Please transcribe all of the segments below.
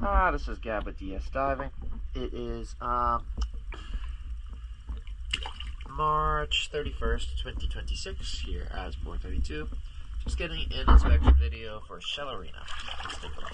This is Gab with DS Diving. It is March 31st, 2026, here as 432. Just getting an inspection video for Shellerina. Let's take a look.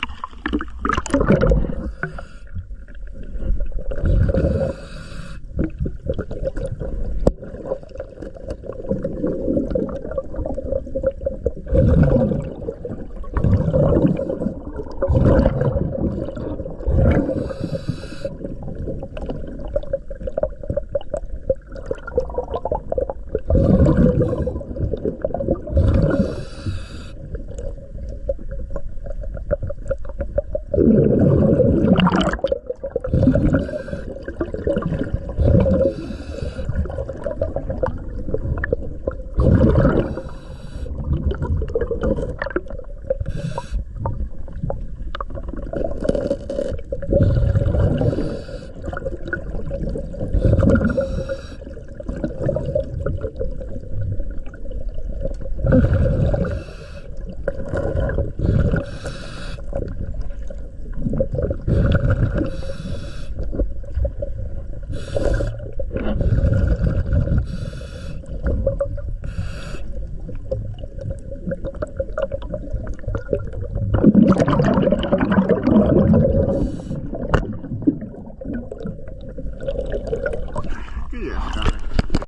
Okay.